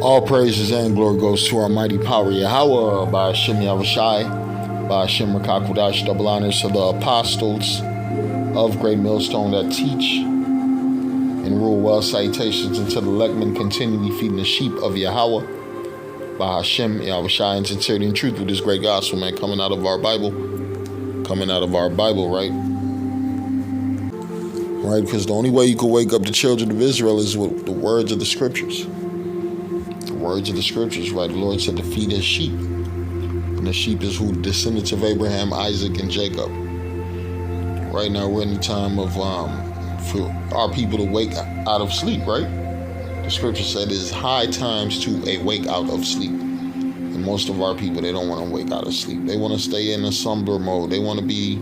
All praises and glory goes to our mighty power Yahweh, by Hashem Yahushai, by Hashem Rakakwadash. Double honors to the apostles of Great Millstone that teach and rule well. Salutations unto the legmen continually feeding the sheep of Yahweh, by Hashem Yahushai, in sincerity and truth with this great gospel, man, coming out of our Bible, right? Right, because the only way you can wake up the children of Israel is with the words of the scriptures. The words of the scriptures, right? The Lord said to feed his sheep. And the sheep is who? Descendants of Abraham, Isaac, and Jacob. Right now we're in the time of for our people to wake out of sleep, right? The scripture said it is high times to awake out of sleep. And most of our people, they don't want to wake out of sleep. They want to stay in a slumber mode. They want to be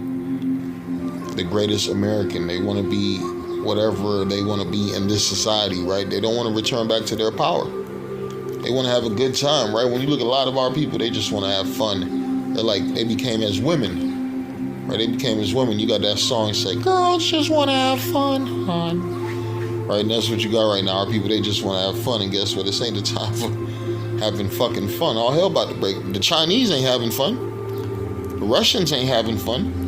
the greatest American. They want to be whatever they want to be in this society, right? They don't want to return back to their power. They want to have a good time, right? When you look at a lot of our people, they just want to have fun. They're like, they became as women, right? They became as women. You got that song say, girls just want to have fun, hon. Right, and that's what you got right now. Our people, they just want to have fun, and guess what? This ain't the time for having fucking fun. All hell about to break. The Chinese ain't having fun. The Russians ain't having fun.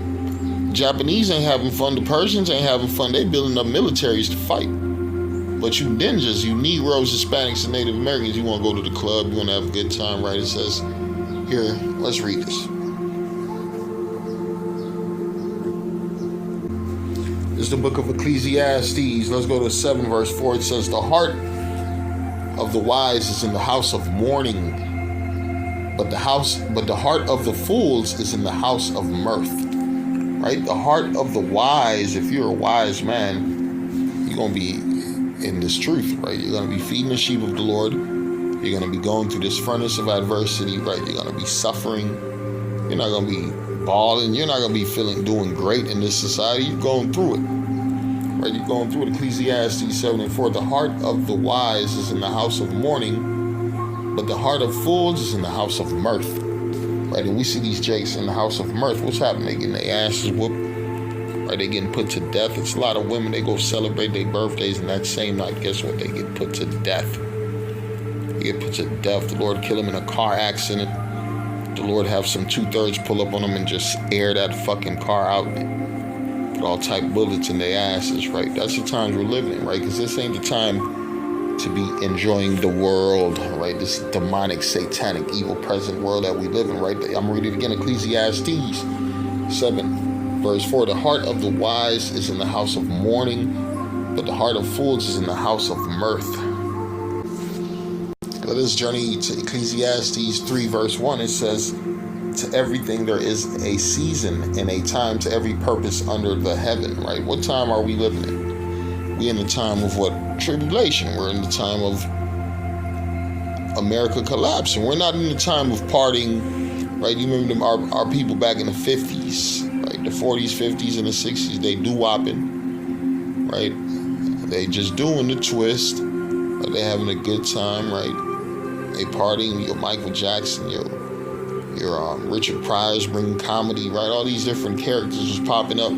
The Japanese ain't having fun. The Persians ain't having fun. They building up militaries to fight. But you ninjas, you Negroes, Hispanics, and Native Americans, you want to go to the club, you want to have a good time, right? It says, here, let's read this. This is the book of Ecclesiastes. Let's go to 7 verse 4. It says, the heart of the wise is in the house of mourning, but the heart of the fools is in the house of mirth. Right? The heart of the wise, if you're a wise man, you're going to be in this truth, right? You're going to be feeding the sheep of the Lord. You're going to be going through this furnace of adversity, right? You're going to be suffering. You're not going to be balling. You're not going to be doing great in this society. You're going through it, right? You're going through it. Ecclesiastes 7:4. The heart of the wise is in the house of mourning, but the heart of fools is in the house of mirth, right? And we see these jakes in the house of mirth. What's happening? They getting their asses whooped, right? They getting put to death. It's a lot of women. They go celebrate their birthdays, and that same night, guess what? They get put to death. They get put to death. The Lord kill them in a car accident. The Lord have some 2/3 pull up on them and just air that fucking car out and put all type bullets in their asses, right? That's the times we're living in, right? Because this ain't the time to be enjoying the world, right? This demonic, satanic, evil present world that we live in, right? I'm reading it again, Ecclesiastes 7 verse 4. The heart of the wise is in the house of mourning, but the heart of fools is in the house of mirth. Let us journey to Ecclesiastes 3 verse 1. It says, to everything there is a season and a time to every purpose under the heaven, right? What time are we living in? We in the time of what? Tribulation. We're in the time of America collapsing. We're not in the time of partying, right? You remember our people back in the 50s, right? The 40s, 50s, and the 60s, they do-wopping, right? They just doing the twist, but they having a good time, right? They partying, your Michael Jackson, your Richard Pryor's bringing comedy, right? All these different characters was popping up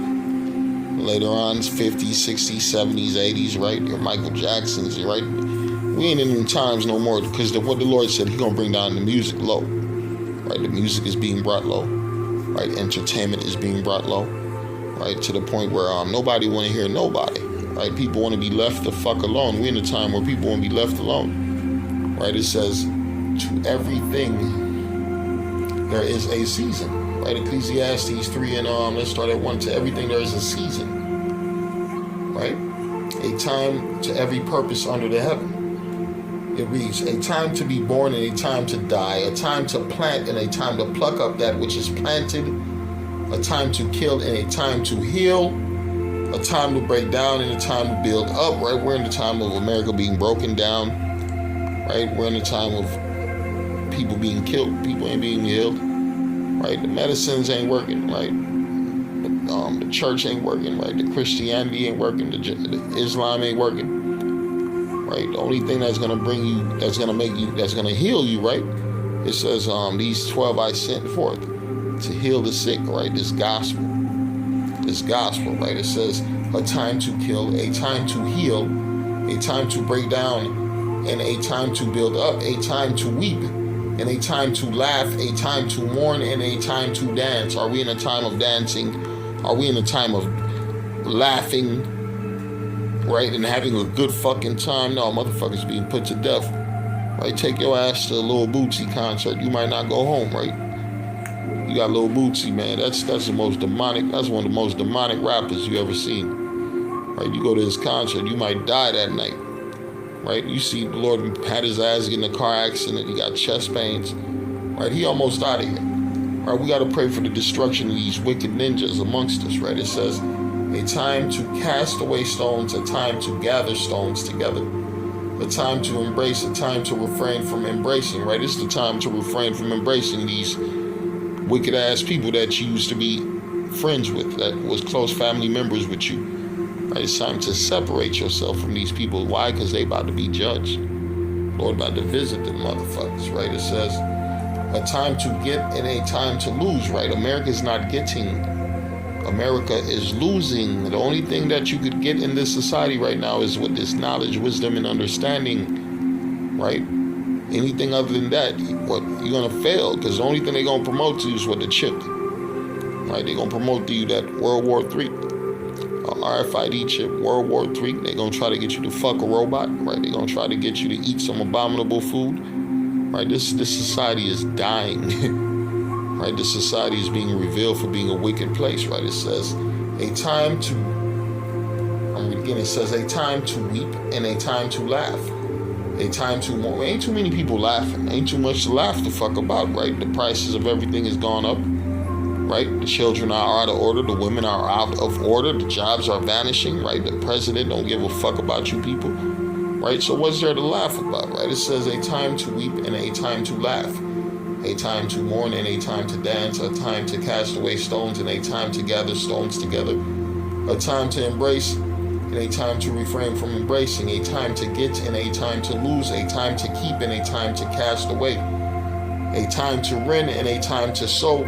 later on, 50s, 60s, 70s, 80s, right? Your Michael Jacksons, right? We ain't in them times no more, because what the Lord said, He's going to bring down the music low, right? The music is being brought low, right? Entertainment is being brought low, right? To the point where nobody want to hear nobody, right? People want to be left the fuck alone. We're in a time where people want to be left alone. Right, it says, to everything there is a season. Right, Ecclesiastes 3 and let's start at 1. To everything there is a season. Right, a time to every purpose under the heaven. It reads, a time to be born and a time to die, a time to plant and a time to pluck up that which is planted, a time to kill and a time to heal, a time to break down and a time to build up. Right, we're in the time of America being broken down. Right, we're in a time of people being killed. People ain't being healed. Right, the medicines ain't working. Right, the church ain't working. Right, the Christianity ain't working. The Islam ain't working. Right, the only thing that's gonna bring you, that's gonna make you, that's gonna heal you. Right, it says these 12 I sent forth to heal the sick. Right, this gospel. Right, it says a time to kill, a time to heal, a time to break down, and a time to build up, a time to weep, and a time to laugh, a time to mourn, and a time to dance. Are we in a time of dancing? Are we in a time of laughing, right, and having a good fucking time? No, motherfuckers being put to death, right? Take your ass to a Lil Bootsy concert. You might not go home, right? You got Lil Bootsy, man. That's the most demonic. That's one of the most demonic rappers you ever seen, right? You go to his concert, you might die that night, right? You see the Lord had his ass get in a car accident. He got chest pains, right? He almost out of here, right? We got to pray for the destruction of these wicked ninjas amongst us, right? It says, a time to cast away stones, a time to gather stones together, a time to embrace, a time to refrain from embracing, right? It's the time to refrain from embracing these wicked ass people that you used to be friends with, that was close family members with you, right? It's time to separate yourself from these people. Why? Because they about to be judged. Lord about to visit them motherfuckers, right? It says, a time to get and a time to lose, right? America's not getting. America is losing. The only thing that you could get in this society right now is with this knowledge, wisdom, and understanding, right? Anything other than that, what you're gonna fail, because the only thing they're gonna promote to you is what the chip, right? They're gonna promote to you that World War III, RFID chip, World War III. They're gonna try to get you to fuck a robot, right? They're gonna try to get you to eat some abominable food, right? This society is dying, right? This society is being revealed for being a wicked place, right? It says, a time to, I'm reading again, it says, a time to weep and a time to laugh. A time to mourn. Ain't too many people laughing. Ain't too much to laugh the fuck about, right? The prices of everything has gone up, right? The children are out of order. The women are out of order. The jobs are vanishing, right? The president don't give a fuck about you people, right? So what's there to laugh about, right? It says a time to weep and a time to laugh, a time to mourn and a time to dance, a time to cast away stones and a time to gather stones together, a time to embrace and a time to refrain from embracing, a time to get and a time to lose, a time to keep and a time to cast away, a time to rend and a time to sow,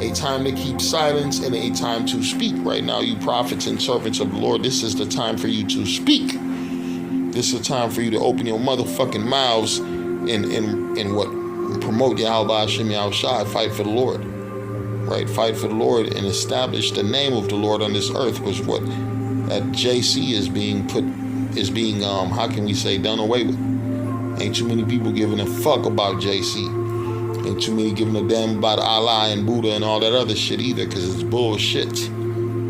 a time to keep silence and a time to speak. Right now, you prophets and servants of the Lord, this is the time for you to speak. This is the time for you to open your motherfucking mouths and what? Promote Yahweh Hashem Yahushua, fight for the Lord, right? Fight for the Lord and establish the name of the Lord on this earth, was what that JC is being how can we say, done away with. Ain't too many people giving a fuck about JC. Ain't too many giving a damn about Allah and Buddha and all that other shit either, because it's bullshit,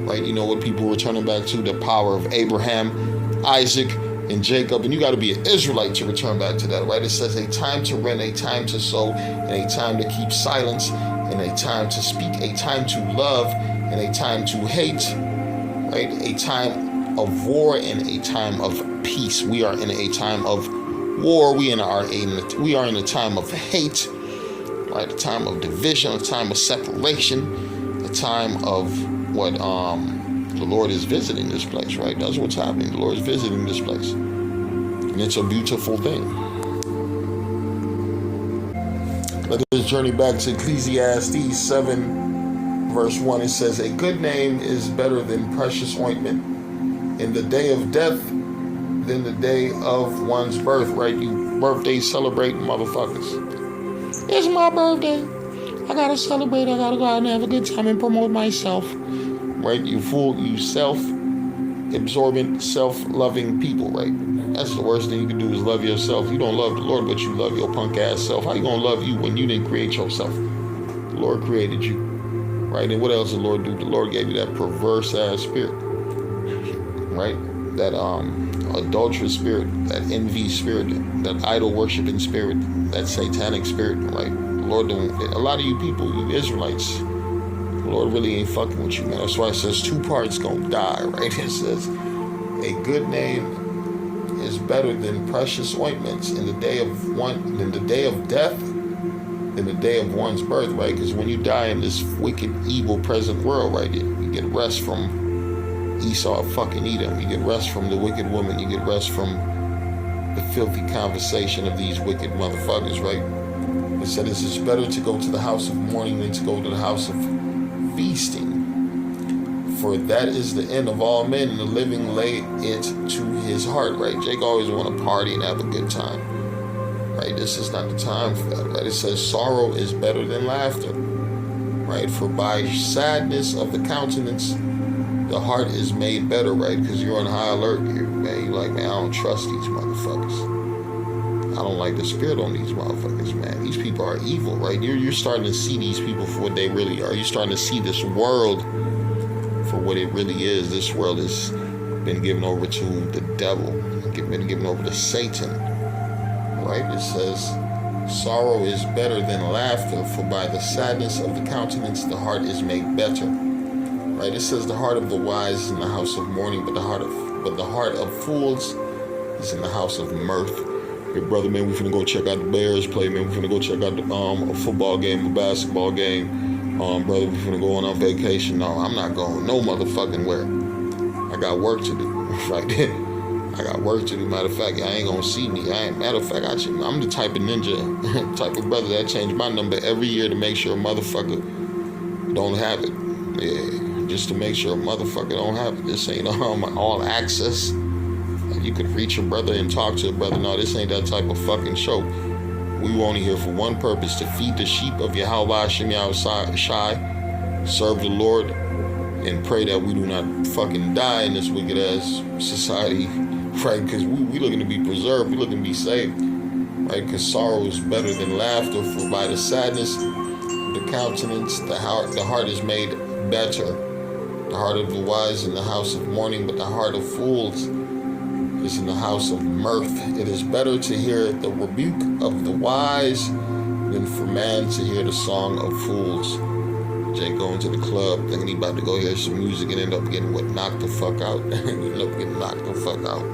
right? You know what people were turning back to? The power of Abraham, Isaac, and Jacob, and you got to be an Israelite to return back to that, right? It says a time to rend, a time to sow, and a time to keep silence, and a time to speak, a time to love, and a time to hate, right? A time of war and a time of peace. We are in a time of war. We are in a time of hate, right? A time of division, a time of separation, a time of what the Lord is visiting this place, right? That's what's happening. The Lord is visiting this place. And it's a beautiful thing. Let us journey back to Ecclesiastes 7, verse 1. It says, a good name is better than precious ointment in the day of death than the day of one's birth, right? You birthday celebrating motherfuckers. It's my birthday. I gotta celebrate. I gotta go out and have a good time and promote myself. Right? You self-absorbent, self-loving people, right? That's the worst thing you can do is love yourself. You don't love the Lord, but you love your punk ass self. How you gonna love you when you didn't create yourself? The Lord created you, right? And what else did the Lord do? The Lord gave you that perverse ass spirit, right? That adulterous spirit, that envy spirit, that idol worshiping spirit, that satanic spirit, right? The Lord, a lot of you people, you Israelites, the Lord really ain't fucking with you, man. That's why it says two parts gonna die, right? It says a good name is better than precious ointments in the day of death than the day of one's birth, right? Because when you die in this wicked, evil present world, right, you get rest from Esau fucking Edom. You get rest from the wicked woman. You get rest from the filthy conversation of these wicked motherfuckers, right? It said it's better to go to the house of mourning than to go to the house of feasting. For that is the end of all men, and the living lay it to his heart, right? Jake always want to party and have a good time, right? This is not the time for that, right? It says sorrow is better than laughter, right? For by sadness of the countenance, the heart is made better, right? Because you're on high alert here, man. You're like, man, I don't trust these motherfuckers. I don't like the spirit on these motherfuckers, man. These people are evil, right? You're starting to see these people for what they really are. You're starting to see this world for what it really is. This world has been given over to the devil, been given over to Satan, right? It says, sorrow is better than laughter, for by the sadness of the countenance, the heart is made better, right? It says the heart of the wise is in the house of mourning, but the heart of fools is in the house of mirth. Hey, brother, man, we finna go check out the Bears play, man. We finna go check out the a football game, a basketball game. Brother, we finna go on vacation. No, I'm not going no motherfucking where. I got work to do, right? I got work to do. Matter of fact, I ain't gonna see me. Matter of fact, I'm the type of ninja, type of brother that change my number every year to make sure a motherfucker don't have it. Yeah, just to make sure a motherfucker don't have it. This ain't all access. You could reach a brother and talk to a brother. No, this ain't that type of fucking show. We were only here for one purpose, to feed the sheep of Yahweh Shem Shai, serve the Lord, and pray that we do not fucking die in this wicked ass society, right? Because we looking to be preserved, we looking to be saved, right? Because sorrow is better than laughter, for by the sadness of the countenance, the heart is made better. The heart of the wise in the house of mourning, but the heart of fools is in the house of mirth. It is better to hear the rebuke of the wise than for man to hear the song of fools. Jake going to the club thinking he about to go hear some music and end up getting knocked the fuck out. End up getting knocked the fuck out.